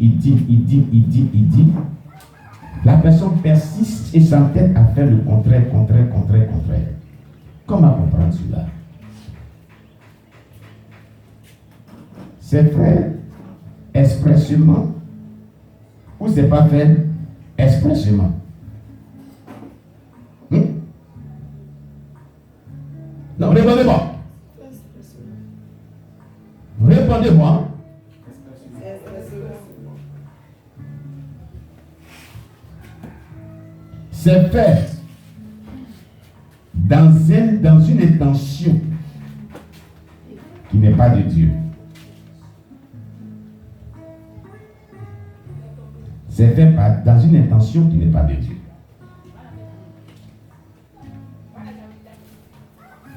dit. La personne persiste et s'entête à faire le contraire. Comment comprendre cela? C'est fait expressément ou c'est pas fait expressément? Non, répondez-moi. Répondez-moi. C'est fait dans une intention qui n'est pas de Dieu. C'est fait dans une intention qui n'est pas de Dieu.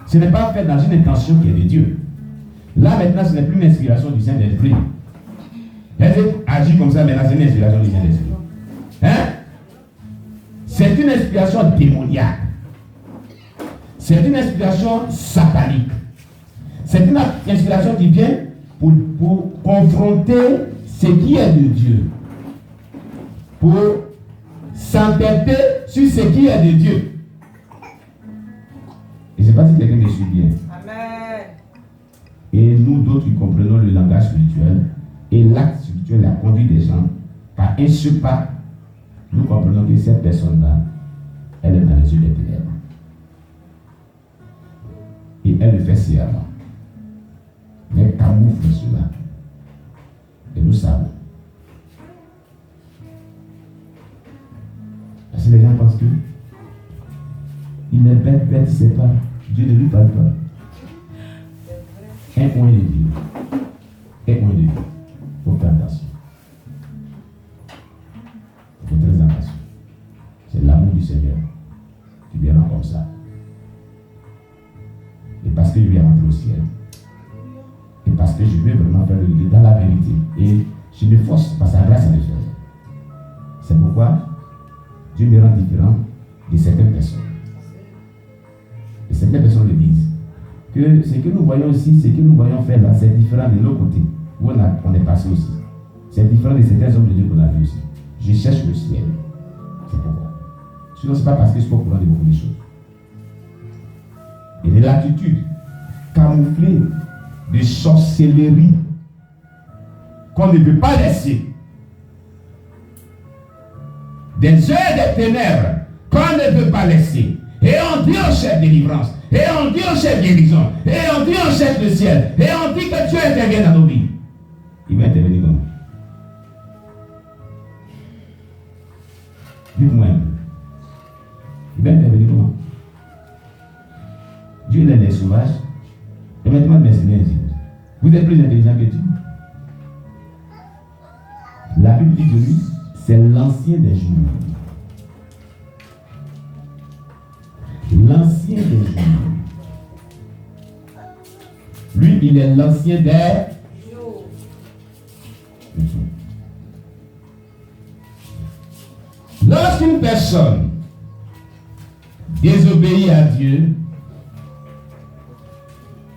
Ce n'est pas fait dans une intention qui est de Dieu. Là maintenant, ce n'est plus une inspiration du Saint-Esprit. Elle agit comme ça, maintenant c'est une inspiration du Saint-Esprit. Hein? C'est une inspiration démoniaque. C'est une inspiration satanique. C'est une inspiration qui vient pour confronter ce qui est de Dieu. Pour s'entêter sur ce qui est de Dieu. Et je ne sais pas si quelqu'un me suit bien. Amen. Et nous d'autres qui comprenons le langage spirituel et l'acte spirituel, la conduite des gens, par un seul pas, nous comprenons que cette personne-là, elle est dans les yeux des ténèbres. Et elle le fait sciemment. Mais elle camoufle cela. Et nous savons. Parce que les gens pensent que il est bête, il ne sait pas. Dieu ne lui parle pas. Un point de Dieu. Un point de Dieu. Il faut faire attention. Il faut très attention. C'est l'amour du Seigneur qui vient comme ça. Et parce que je vais rentrer au ciel. Et parce que je veux vraiment faire le Dieu dans la vérité. Et je me force par sa grâce à le faire. C'est pourquoi Dieu me rend différent de certaines personnes. Et certaines personnes le disent. Que ce que nous voyons ici, ce que nous voyons faire là, c'est différent de l'autre côté, où on est passé aussi. C'est différent de certains hommes de Dieu qu'on a vu aussi. Je cherche le ciel. C'est pourquoi. Sinon, ce n'est pas parce que je suis pas au courant de beaucoup de choses. Et de l'attitude camouflée de sorcellerie qu'on ne peut pas laisser. Des heures de ténèbres qu'on ne peut pas laisser. Et on dit au chef délivrance, et on dit au chef guérison, et on dit au chef de ciel, et on dit que Dieu intervient dans nos vies. Il va intervenir comment? Dites-moi un peu. Il va intervenir comment? Dieu il est des sauvages. Et maintenant, vous êtes plus intelligent que Dieu. La Bible dit de lui, c'est l'ancien des jours. L'ancien des jours. Lui, il est l'ancien des jours. Lorsqu'une personne désobéit à Dieu,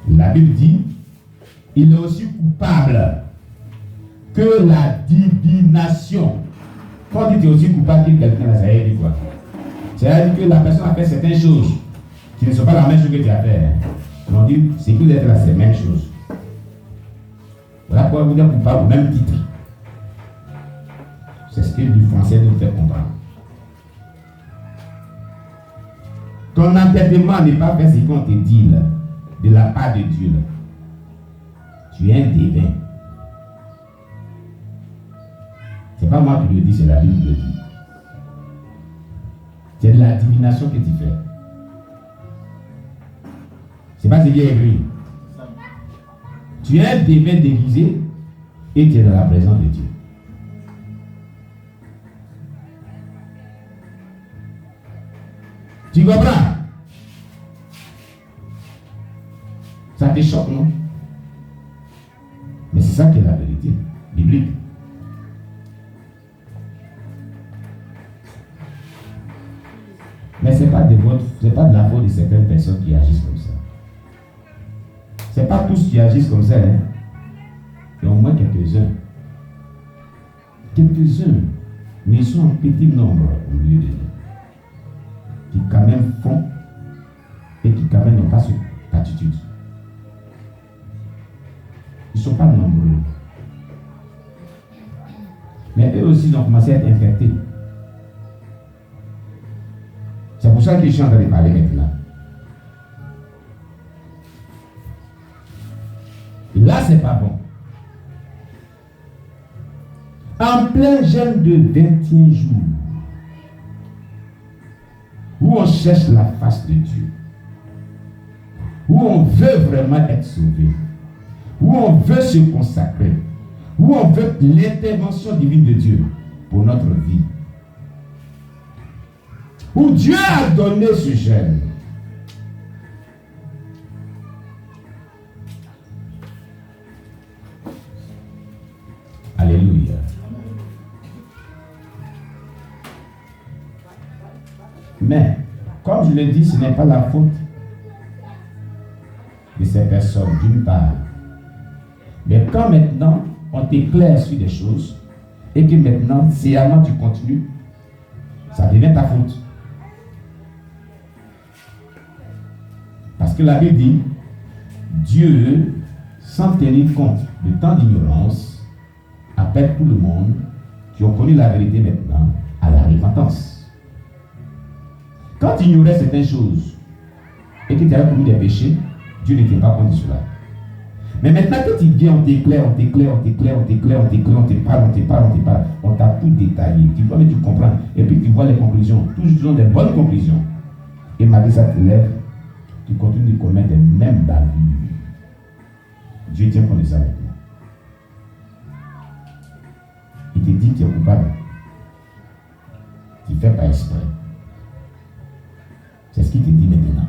la Bible dit, il est aussi coupable que la divination. Quand on dit aussi coupable que quelqu'un, ça veut dire quoi? C'est-à-dire que la personne a fait certaines choses qui ne sont pas la même chose que tu as fait. On dit, c'est que d'être là, c'est la même chose. Voilà pourquoi vous êtes coupable au même titre. C'est ce que le français nous fait comprendre. Ton entêtement n'est pas fait ce qu'on te dit là, de la part de Dieu. Là. Tu es un dédain. C'est pas moi qui le dis, c'est la Bible qui le dit. C'est de la divination que tu fais. C'est pas ce qui est écrit. Tu es un dédain déguisé et tu es dans la présence de Dieu. Tu comprends? Ça te choque, non? Mais c'est ça qui est la vérité biblique. Mais ce n'est pas de la faute de certaines personnes qui agissent comme ça. Ce n'est pas tous qui agissent comme ça. Hein? Il y a au moins quelques-uns. quelques-uns, mais ils sont en petit nombre au milieu de nous, qui quand même font et qui quand même n'ont pas cette attitude. Ils ne sont pas nombreux. Mais eux aussi, ils ont commencé à être infectés. C'est pour ça que je suis en train de parler maintenant. Et là, c'est pas bon. En plein jeûne de 21 jours, où on cherche la face de Dieu, où on veut vraiment être sauvé, où on veut se consacrer, où on veut l'intervention divine de Dieu pour notre vie, où Dieu a donné ce jeûne. Alléluia. Mais, comme je l'ai dit, ce n'est pas la faute de ces personnes, d'une part. Mais quand maintenant, on t'éclaire sur des choses, et que maintenant, sciemment tu continues, ça devient ta faute. Parce que la Bible dit, Dieu, sans tenir compte de tant d'ignorance, appelle tout le monde qui ont connu la vérité maintenant à la repentance. Quand tu ignorais certaines choses et que tu avais commis des péchés, Dieu ne tient pas compte de cela. Mais maintenant que tu viens, on t'éclaire, on te parle, on t'a tout détaillé. Tu vois, mais tu comprends. Et puis tu vois les conclusions. Toujours des bonnes conclusions. Et malgré ça, tu te lèves, tu continues de commettre les mêmes bavures. Dieu tient compte de ça maintenant. Il te dit que tu es coupable. Tu ne fais pas exprès. C'est ce qu'il te dit maintenant.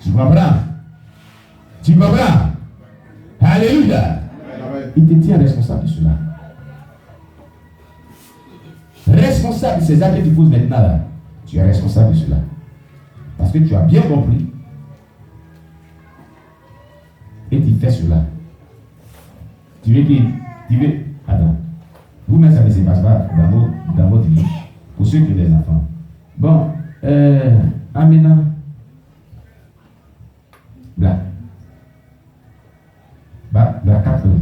Tu comprends? Tu comprends? Alléluia. Il te tient responsable de cela. Responsable de ces actes que tu poses maintenant là. Tu es responsable de cela. Parce que tu as bien compris. Et tu fais cela. Tu veux. Attends. Vous-même, ça ne se passe pas dans votre vie. Pour ceux qui ont des enfants. Bon. Amina. Black. La 4 heures.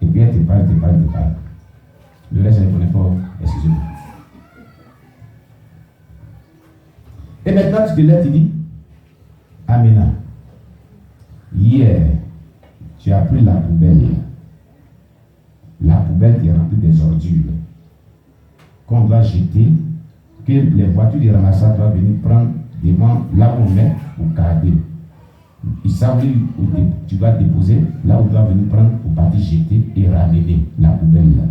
Et puis elle te parle. Le reste, je ne connais pas. Excusez-moi. Et maintenant, tu te lèves, tu dis, Amina, hier, tu as pris la poubelle. La poubelle qui est remplie des ordures qu'on doit jeter, que les voitures de ramassage doivent venir prendre devant là où on met pour garder. Ils savent où tu vas déposer, là où tu vas venir prendre pour partir jeter et ramener la poubelle là.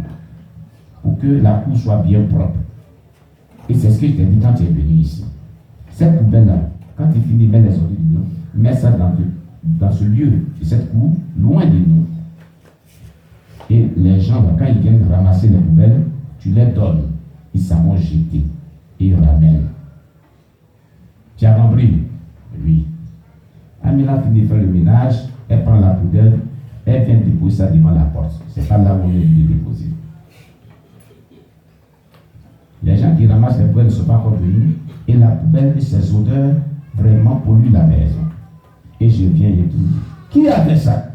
Pour que la cour soit bien propre. Et c'est ce que je t'ai dit quand tu es venu ici. Cette poubelle là, quand tu finis de mettre les ordures dedans, mets ça dans ce lieu, de cette cour, loin de nous. Et les gens, là, quand ils viennent ramasser les poubelles, tu les donnes. Ils savent jeter et ils ramènent. Tu as compris? Oui. Amina finit de faire le ménage, elle prend la poubelle, elle vient déposer ça devant la porte. C'est pas là où on est venu déposer. Les gens qui ramassent les poubelles ne sont pas encore venus et la poubelle et ses odeurs vraiment polluent la maison. Et je viens et tout. Qui a fait ça?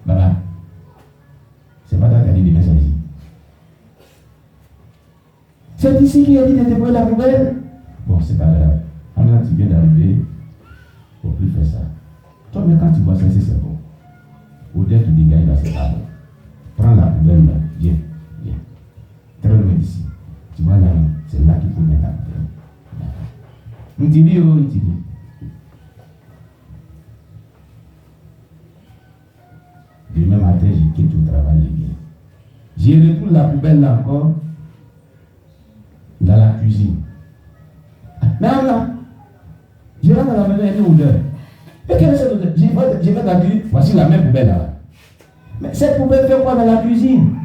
Baba. C'est pas toi qui as dit de mettre ça ici. C'est ici qui a dit de déposer la poubelle? Bon, c'est pas grave. Amina, tu viens d'arriver. Il ne faut plus faire ça. Toi, mais quand tu vois ça, c'est bon. Odeur tu dégages là, c'est pas bon. Prends la poubelle là. Viens. Très loin d'ici. Tu vois là, c'est là qu'il faut mettre la poubelle. Ntili. Demain matin, je quitte au travail et bien. Je retourne la poubelle là encore dans la cuisine. Mais là, je rentre dans la maison et une odeur. Mais quelle est cette odeur? Je vais dans la cuisine, voici la même poubelle là. Mais cette poubelle fait quoi dans la cuisine?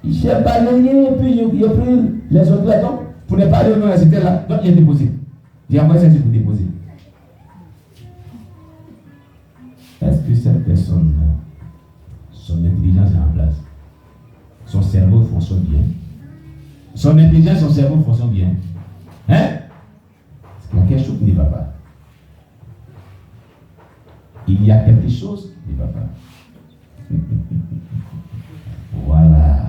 J'ai balayé et puis j'ai pris les autres là. Donc, pour ne pas aller dans la cité là, donc il est déposé. J'ai envoyé ça pour déposer. Est-ce que cette personne fonctionne bien. Son intelligence, son cerveau fonctionne bien. Hein? Il y a quelque chose qui ne va pas. Il y a quelque chose qui ne va pas. Voilà.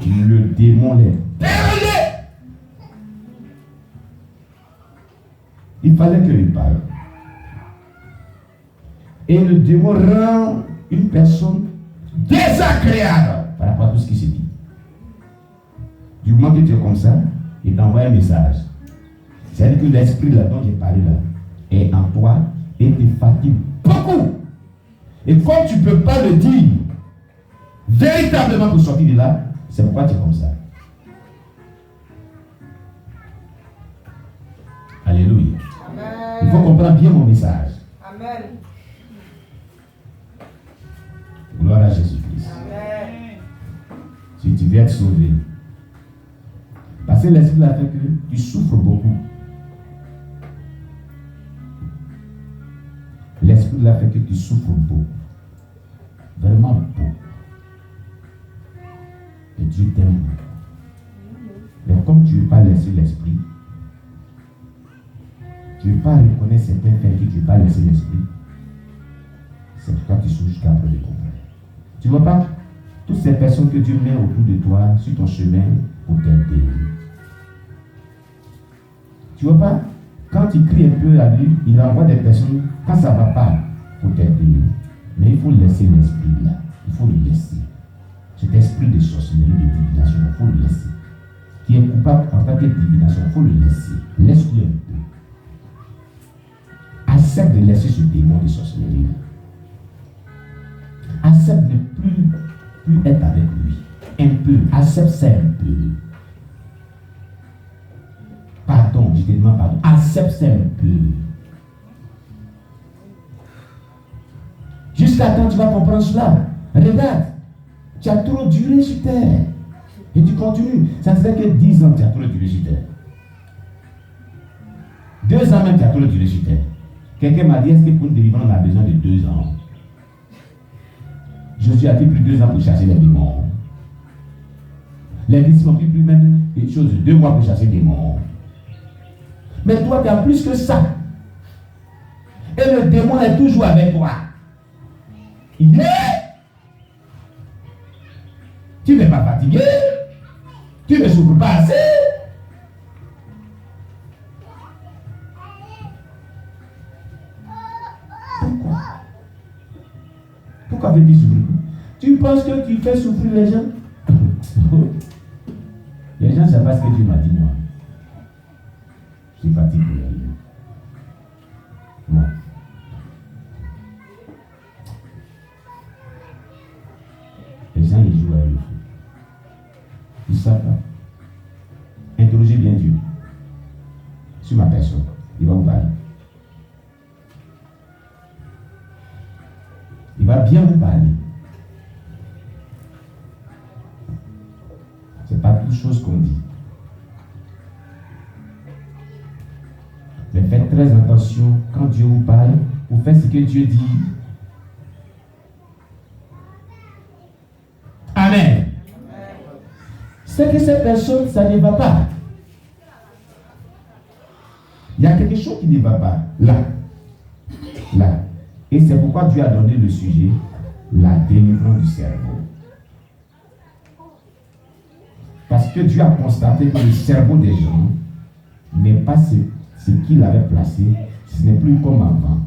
Le démon l'est derrière. Il fallait qu'il parle. Et le démon rend une personne désagréable par rapport à tout ce qui se dit. Du moment que tu es comme ça, il t'envoie un message. C'est-à-dire que l'esprit là dont j'ai parlé là est en toi et te fatigue beaucoup. Et comme tu ne peux pas le dire véritablement pour sortir de là, c'est pourquoi tu es comme ça. Alléluia. Amen. Il faut comprendre bien mon message. Amen. Gloire à Jésus-Christ. Amen. Si tu veux être sauvé, parce que l'esprit a fait que tu souffres beaucoup. L'esprit a fait que tu souffres beaucoup. Vraiment beaucoup. Et Dieu t'aime beaucoup. Mais comme tu ne veux pas laisser l'esprit, tu ne veux pas reconnaître certains faits que tu ne veux pas laisser l'esprit, c'est pourquoi tu souffres jusqu'à après le comprendre. Tu ne vois pas toutes ces personnes que Dieu met autour de toi sur ton chemin pour t'aider. Tu ne vois pas, quand tu cries un peu à lui, il envoie des personnes quand ça ne va pas pour t'aider. Mais il faut laisser l'esprit là. Il faut le laisser. Cet esprit de sorcellerie, de divination, il faut le laisser. Qui est coupable en tant que divination, il faut le laisser. Laisse-le un peu. Accepte de laisser ce démon de sorcellerie. Accepte de ne plus être avec lui. Un peu. Accepte ça un peu. Pardon, je te demande pardon. Accepte ça un peu. Jusqu'à quand tu vas comprendre cela? Regarde, tu as trop duré sur terre. Et tu continues. Ça ne fait que 10 ans que tu as trop duré sur terre. 2 ans même, tu as trop duré sur terre. Quelqu'un m'a dit, est-ce que pour une délivrance, on a besoin de 2 ans? Jésus a pris 2 ans pour chasser les démons. Les disciples ont pris plus même une chose de 2 mois pour chasser les démons. Mais toi, tu as plus que ça. Et le démon est toujours avec toi. Il est. Tu n'es pas fatigué. Tu ne souffres pas assez. Pourquoi veux-tu souffrir? Tu penses que tu fais souffrir les gens? Les gens ne savent pas ce que Dieu m'a dit, moi. Je suis fatigué pour les gens. Moi. Les gens, ils jouent avec le feu. Ils ne savent pas. Interrogez bien Dieu sur ma personne. Il va vous parler. Il va bien vous parler. Ce n'est pas toute chose qu'on dit. Mais faites très attention quand Dieu vous parle, vous faites ce que Dieu dit. Amen. C'est que cette personne, ça ne va pas. Il y a quelque chose qui ne va pas. Là. Là. Et c'est pourquoi Dieu a donné le sujet, la délivrance du cerveau. Parce que Dieu a constaté que le cerveau des gens n'est pas ce qu'il avait placé, ce n'est plus comme avant.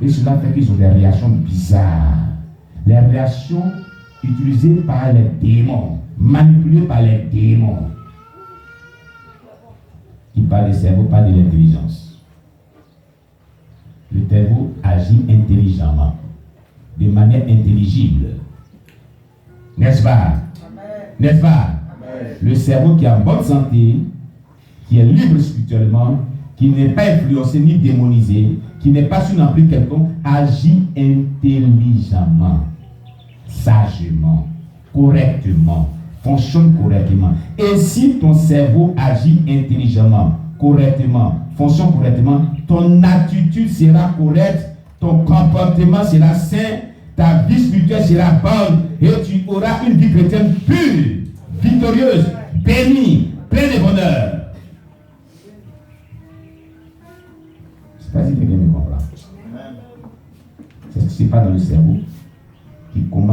Et cela fait qu'ils ont des réactions bizarres. Les réactions utilisées par les démons, manipulées par les démons. Qui parle du cerveau, parle de l'intelligence. Le cerveau agit intelligemment, de manière intelligible. N'est-ce pas? N'est-ce pas? Amen. Le cerveau qui est en bonne santé, qui est libre spirituellement, qui n'est pas influencé ni démonisé, qui n'est pas sous l'emprise quelconque, agit intelligemment, sagement, correctement, fonctionne correctement. Et si ton cerveau agit intelligemment, correctement, fonctionne correctement, ton attitude sera correcte, ton comportement sera sain, ta vie spirituelle sera bonne et tu auras une vie chrétienne pure, victorieuse, bénie, pleine de bonheur. Je ne sais pas si quelqu'un me comprend. C'est ce qui se passe dans le cerveau qui commence.